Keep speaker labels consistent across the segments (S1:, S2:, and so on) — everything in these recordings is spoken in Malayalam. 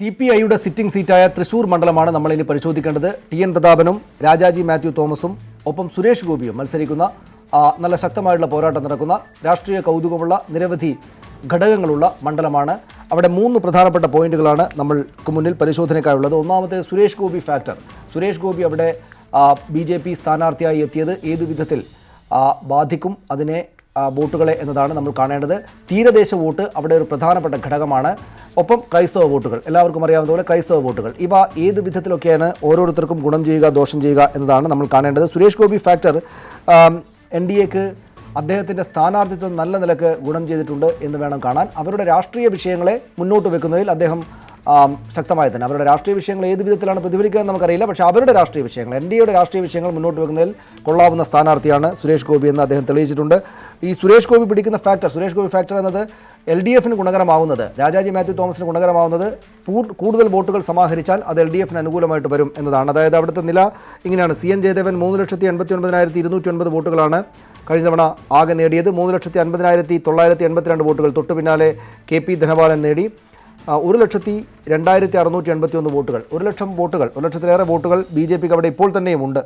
S1: CPIയുടെ സിറ്റിംഗ് സീറ്റായ തൃശൂർ മണ്ഡലമാണ് നമ്മൾ ഇനി പരിശോധിക്കേണ്ടത്. TN പ്രതാപനും രാജാജി മാത്യു തോമസും ഒപ്പം സുരേഷ് ഗോപിയും മത്സരിക്കുന്ന നല്ല ശക്തമായിട്ടുള്ള പോരാട്ടം നടക്കുന്ന രാഷ്ട്രീയ കൗതുകമുള്ള നിരവധി ഘടകങ്ങളുള്ള മണ്ഡലമാണ്. അവിടെ മൂന്ന് പ്രധാനപ്പെട്ട പോയിന്റുകളാണ് നമ്മൾക്ക് മുന്നിൽ പരിശോധനയ്ക്കായുള്ളത്. ഒന്നാമത്തെ സുരേഷ് ഗോപി ഫാക്ടർ. സുരേഷ് ഗോപി അവിടെ BJP സ്ഥാനാർത്ഥിയായി എത്തിയത് ഏതു വിധത്തിൽ ബാധിക്കും അതിനെ വോട്ടുകളെ എന്നതാണ് നമ്മൾ കാണേണ്ടത്. തീരദേശ വോട്ട് അവിടെ ഒരു പ്രധാനപ്പെട്ട ഘടകമാണ്. ഒപ്പം ക്രൈസ്തവ വോട്ടുകൾ, എല്ലാവർക്കും അറിയാവുന്നതുപോലെ ക്രൈസ്തവ വോട്ടുകൾ, ഇവ ഏത് വിധത്തിലൊക്കെയാണ് ഓരോരുത്തർക്കും ഗുണം ചെയ്യുക ദോഷം ചെയ്യുക എന്നതാണ് നമ്മൾ കാണേണ്ടത്. സുരേഷ് ഗോപി ഫാക്ടർ NDAക്ക് അദ്ദേഹത്തിൻ്റെ സ്ഥാനാർത്ഥിത്വം നല്ല നിലക്ക് ഗുണം ചെയ്തിട്ടുണ്ട് എന്ന് വേണം കാണാൻ. അവരുടെ രാഷ്ട്രീയ വിഷയങ്ങളെ മുന്നോട്ട് വെക്കുന്നതിൽ അദ്ദേഹം ശക്തമായി തന്നെ, അവരുടെ രാഷ്ട്രീയ വിഷയങ്ങൾ ഏത് വിധത്തിലാണ് പ്രതിഫലിക്കുക എന്ന് നമുക്കറിയില്ല, പക്ഷേ അവരുടെ രാഷ്ട്രീയ വിഷയങ്ങൾ, NDAയുടെ രാഷ്ട്രീയ വിഷയങ്ങൾ മുന്നോട്ട് വെക്കുന്നതിൽ കൊള്ളാവുന്ന സ്ഥാനാർത്ഥിയാണ് സുരേഷ് ഗോപി എന്ന് അദ്ദേഹം തെളിയിച്ചിട്ടുണ്ട്. ഈ സുരേഷ് ഗോപി പിടിക്കുന്ന ഫാക്ടർ, സുരേഷ് ഗോപി ഫാക്ടർ എന്നത് LDFന് ഗുണകരമാവുന്നത്, രാജാജി മാത്യു തോമസിന് ഗുണകരമാവുന്നത് കൂടുതൽ വോട്ടുകൾ സമാഹരിച്ചാൽ അത് LDFന് അനുകൂലമായിട്ട് വരും എന്നതാണ്. അതായത് അവിടുത്തെ നില ഇങ്ങനെയാണ്. CN ജയദേവൻ 3,89,209 വോട്ടുകളാണ് കഴിഞ്ഞ തവണ ആകെ നേടിയത്. 3,50,982 വോട്ടുകൾ. തൊട്ടു പിന്നാലെ KP ധനപാലൻ നേടി 1,02,681 വോട്ടുകൾ. 1,00,000 വോട്ടുകൾ, 1,00,000-ലേറെ വോട്ടുകൾ BJPക്ക് അവിടെ ഇപ്പോൾ തന്നെയും ഉണ്ട്.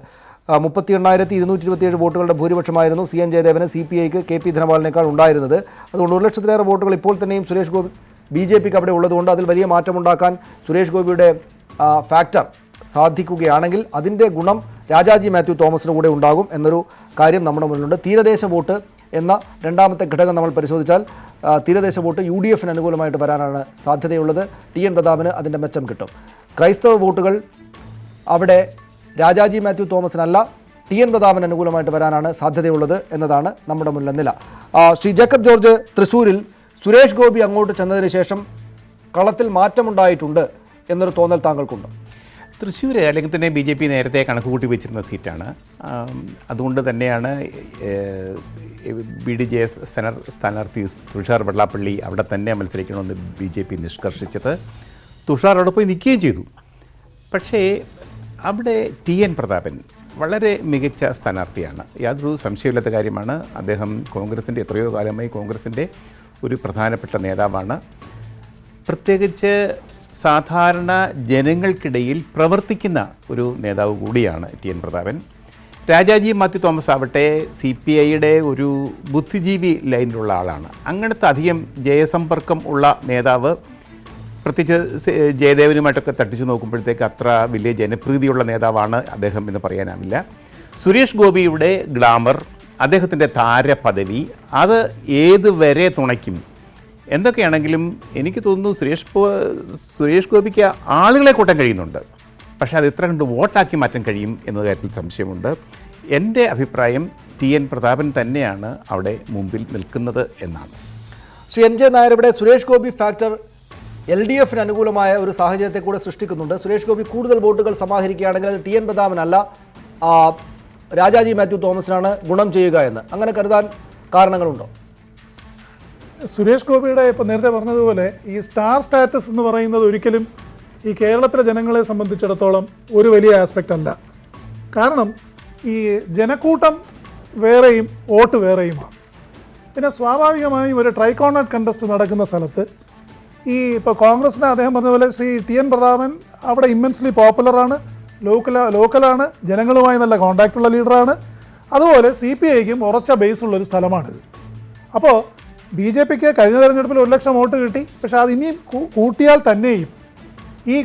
S1: 38,227 വോട്ടുകളുടെ ഭൂരിപക്ഷമായിരുന്നു CN ജയദേവന് CPIക്ക് KP ധനപാലനേക്കാൾ ഉണ്ടായിരുന്നത്. അതുകൊണ്ട് 1,00,000-ലേറെ വോട്ടുകൾ ഇപ്പോൾ തന്നെയും സുരേഷ് ഗോപി BJPക്ക് അവിടെ ഉള്ളതുകൊണ്ട് അതിൽ വലിയ മാറ്റമുണ്ടാക്കാൻ സുരേഷ് ഗോപിയുടെ ഫാക്ടർ സാധിക്കുകയാണെങ്കിൽ അതിൻ്റെ ഗുണം രാജാജി മാത്യു തോമസിന് കൂടെ ഉണ്ടാകും എന്നൊരു കാര്യം നമ്മുടെ മുന്നിലുണ്ട്. തീരദേശ വോട്ട് എന്ന രണ്ടാമത്തെ ഘടകം നമ്മൾ പരിശോധിച്ചാൽ തീരദേശ വോട്ട് UDFന് അനുകൂലമായിട്ട് വരാനാണ് സാധ്യതയുള്ളത്. TN പ്രതാപന് അതിൻ്റെ മെച്ചം കിട്ടും. ക്രൈസ്തവ വോട്ടുകൾ അവിടെ രാജാജി മാത്യു തോമസിനല്ല TN പ്രതാപന് അനുകൂലമായിട്ട് വരാനാണ് സാധ്യതയുള്ളത് എന്നതാണ് നമ്മുടെ മുന്നിലെ നില. ശ്രീ ജേക്കബ് ജോർജ്, തൃശ്ശൂരിൽ സുരേഷ് ഗോപി അങ്ങോട്ട് ചെന്നതിന് ശേഷം കളത്തിൽ മാറ്റമുണ്ടായിട്ടുണ്ട് എന്നൊരു തോന്നൽ താങ്കൾക്കുണ്ട്?
S2: തൃശ്ശൂർ അല്ലെങ്കിൽ തന്നെ BJP നേരത്തെ കണക്കുകൂട്ടി വെച്ചിരുന്ന സീറ്റാണ്. അതുകൊണ്ട് തന്നെയാണ് BDJS സ്ഥാനാർത്ഥി തുഷാർ വെള്ളാപ്പള്ളി അവിടെ തന്നെ മത്സരിക്കണമെന്ന് BJP നിഷ്കർഷിച്ചത്. തുഷാർ അവിടെ പോയി നിൽക്കുകയും ചെയ്തു. പക്ഷേ അവിടെ TN പ്രതാപൻ വളരെ മികച്ച സ്ഥാനാർത്ഥിയാണ്, യാതൊരു സംശയമില്ലാത്ത കാര്യമാണ്. അദ്ദേഹം കോൺഗ്രസിൻ്റെ എത്രയോ കാലമായി കോൺഗ്രസിൻ്റെ ഒരു പ്രധാനപ്പെട്ട നേതാവാണ്. പ്രത്യേകിച്ച് സാധാരണ ജനങ്ങൾക്കിടയിൽ പ്രവർത്തിക്കുന്ന ഒരു നേതാവ് കൂടിയാണ് TN പ്രതാപൻ. രാജാജി മാത്യു തോമസ് ആവട്ടെ CPIയുടെ ഒരു ബുദ്ധിജീവി ലൈനിലുള്ള ആളാണ്. അങ്ങനത്തെ അധികം ജയസമ്പർക്കം ഉള്ള നേതാവ്, പ്രത്യേകിച്ച് ജയദേവനുമായിട്ടൊക്കെ തട്ടിച്ചു നോക്കുമ്പോഴത്തേക്ക് അത്ര വലിയ ജനപ്രീതിയുള്ള നേതാവാണ് അദ്ദേഹം എന്ന് പറയാനാവില്ല. സുരേഷ് ഗോപിയുടെ ഗ്ലാമർ, അദ്ദേഹത്തിൻ്റെ താരപദവി, അത് ഏതുവരെ തുണയ്ക്കും? എന്തൊക്കെയാണെങ്കിലും എനിക്ക് തോന്നുന്നു സുരേഷ് ഗോപിക്ക് ആളുകളെ കൂട്ടാൻ കഴിയുന്നുണ്ട്, പക്ഷേ അത് എത്ര കണ്ട് വോട്ടാക്കി മാറ്റാൻ കഴിയും എന്ന കാര്യത്തിൽ സംശയമുണ്ട്. എൻ്റെ അഭിപ്രായം TN പ്രതാപൻ തന്നെയാണ് അവിടെ മുമ്പിൽ നിൽക്കുന്നത് എന്നാണ്.
S1: ശ്രീ NJ നായർ, ഇവിടെ സുരേഷ് ഗോപി ഫാക്ടർ LDFന് അനുകൂലമായ ഒരു സാഹചര്യത്തെ കൂടെ സൃഷ്ടിക്കുന്നുണ്ട്. സുരേഷ് ഗോപി കൂടുതൽ വോട്ടുകൾ സമാഹരിക്കുകയാണെങ്കിൽ അത് TN പ്രതാപനല്ല രാജാജി മാത്യു തോമസിനാണ് ഗുണം ചെയ്യുക എന്ന് അങ്ങനെ കരുതാൻ കാരണങ്ങളുണ്ടോ?
S3: സുരേഷ് ഗോപിയുടെ ഇപ്പോൾ നേരത്തെ പറഞ്ഞതുപോലെ ഈ സ്റ്റാർ സ്റ്റാറ്റസ് എന്ന് പറയുന്നത് ഒരിക്കലും ഈ കേരളത്തിലെ ജനങ്ങളെ സംബന്ധിച്ചിടത്തോളം ഒരു വലിയ ആസ്പെക്റ്റ് അല്ല. കാരണം ഈ ജനക്കൂട്ടം വേറെയും വോട്ട് വേറെയുമാണ്. പിന്നെ സ്വാഭാവികമായും ഒരു ട്രൈക്കോണറ്റ് കണ്ടസ്റ്റ് നടക്കുന്ന സ്ഥലത്ത് ഈ ഇപ്പോൾ കോൺഗ്രസിന് അദ്ദേഹം പറഞ്ഞതുപോലെ ശ്രീ TN പ്രതാപൻ അവിടെ ഇമ്മൻസ്ലി പോപ്പുലറാണ്, ലോക്കലാണ്, ജനങ്ങളുമായി നല്ല കോൺടാക്റ്റുള്ള ലീഡറാണ്. അതുപോലെ CPIക്കും ഉറച്ച ബേസുള്ളൊരു സ്ഥലമാണിത്. അപ്പോൾ BJPക്ക് കഴിഞ്ഞ തെരഞ്ഞെടുപ്പിൽ 1,00,000 വോട്ട് കിട്ടി. പക്ഷേ അത് ഇനിയും കൂട്ടിയാൽ തന്നെയും ഈ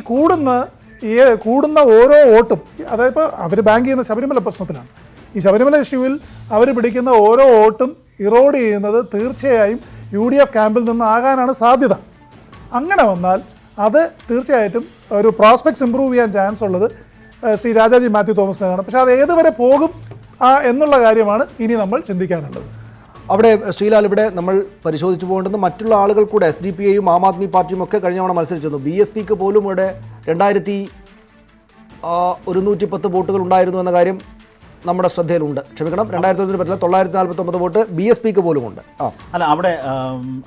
S3: കൂടുന്ന ഓരോ വോട്ടും, അതായത് ഇപ്പോൾ അവർ ബാങ്ക് ചെയ്യുന്ന ശബരിമല പ്രശ്നത്തിലാണ്. ഈ ശബരിമല ഇഷ്യൂവിൽ അവർ പിടിക്കുന്ന ഓരോ വോട്ടും ഇറോഡ് ചെയ്യുന്നത് തീർച്ചയായും UDF ക്യാമ്പിൽ നിന്നാകാനാണ് സാധ്യത. അങ്ങനെ വന്നാൽ അത് തീർച്ചയായിട്ടും ഒരു പ്രോസ്പെക്ട്സ് ഇമ്പ്രൂവ് ചെയ്യാൻ ചാൻസ് ഉള്ളത് ശ്രീ രാജാജി മാത്യു തോമസിനാണ്. പക്ഷേ അത് ഏതുവരെ പോകും എന്നുള്ള കാര്യമാണ് ഇനി നമ്മൾ ചിന്തിക്കാനുള്ളത്.
S1: അവിടെ ശ്രീലാൽ, ഇവിടെ നമ്മൾ പരിശോധിച്ചു പോകേണ്ടത് മറ്റുള്ള ആളുകൾ കൂടെ SDPIയും ആം ആദ്മി പാർട്ടിയും ഒക്കെ കഴിഞ്ഞ തവണ മത്സരിച്ചിരുന്നു. BSPക്ക് പോലും ഇവിടെ 2,110 വോട്ടുകൾ ഉണ്ടായിരുന്നു എന്ന കാര്യം നമ്മുടെ ശ്രദ്ധയിലുണ്ട്. ക്ഷമിക്കണം, 2,100 പറ്റില്ല, 949 വോട്ട് BSPക്ക് പോലുമുണ്ട്.
S4: അല്ല,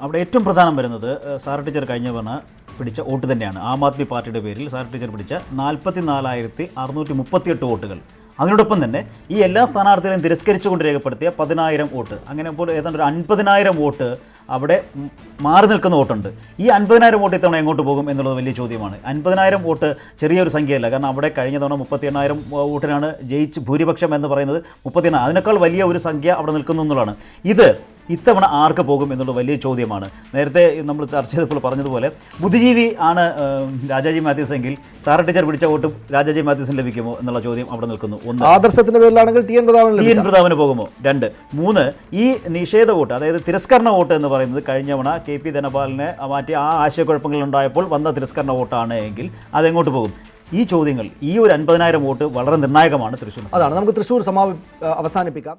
S4: അവിടെ ഏറ്റവും പ്രധാനം വരുന്നത് സാർ ടീച്ചർ കഴിഞ്ഞ തവണ പിടിച്ച വോട്ട് തന്നെയാണ്. ആം ആദ്മി പാർട്ടിയുടെ പേരിൽ സാർ ടീച്ചർ പിടിച്ച 44,638 വോട്ടുകൾ. അതിനോടൊപ്പം തന്നെ ഈ എല്ലാ സ്ഥാനാർത്ഥികളെയും തിരസ്കരിച്ചുകൊണ്ട് രേഖപ്പെടുത്തിയ 10,000 വോട്ട്, അങ്ങനെ ഇപ്പോൾ ഏതാണ്ട് ഒരു 50,000 വോട്ട് അവിടെ മാറി നിൽക്കുന്ന വോട്ടുണ്ട്. ഈ 50,000 വോട്ട് ഇത്തവണ എങ്ങോട്ട് പോകും എന്നുള്ളത് വലിയ ചോദ്യമാണ്. 50,000 വോട്ട് ചെറിയൊരു സംഖ്യയല്ല. കാരണം അവിടെ കഴിഞ്ഞ തവണ 38,000 വോട്ടിനാണ് ജയിച്ച് ഭൂരിപക്ഷം എന്ന് പറയുന്നത്. 38 അതിനേക്കാൾ വലിയ ഒരു സംഖ്യ അവിടെ നിൽക്കുന്നു എന്നുള്ളതാണ്. ഇത് ഇത്തവണ ആർക്ക് പോകും എന്നുള്ളത് വലിയ ചോദ്യമാണ്. നേരത്തെ നമ്മൾ ചർച്ച ചെയ്തപ്പോൾ പറഞ്ഞതുപോലെ ബുദ്ധിജീവി ആണ് രാജാജി മാത്യൂസ് എങ്കിൽ സാറ ടീച്ചർ പിടിച്ച വോട്ടും രാജാജി മാത്യൂസിന് ലഭിക്കുമോ എന്നുള്ള ചോദ്യം അവിടെ നിൽക്കുന്നു. ഒന്ന്,
S1: ആദർശത്തിന്റെ പേരിലാണെങ്കിൽ ടി എൻ
S4: പ്രതാപന് പോകുമോ? 2, 3 ഈ നിഷേധ വോട്ട്, അതായത് തിരസ്കരണ വോട്ട് എന്ന് പറയുന്നത് കഴിഞ്ഞ തവണ KP ധനപാലിനെ മാറ്റി ആ ആശയക്കുഴപ്പങ്ങൾ ഉണ്ടായപ്പോൾ വന്ന തിരസ്കരണ വോട്ടാണ് എങ്കിൽ അതെങ്ങോട്ട് പോകും? ഈ ചോദ്യങ്ങൾ, ഈ ഒരു 50,000 വോട്ട് വളരെ നിർണായകമാണ് തൃശ്ശൂർ.
S1: അതാണ് നമുക്ക് തൃശ്ശൂർ അവസാനിപ്പിക്കാം.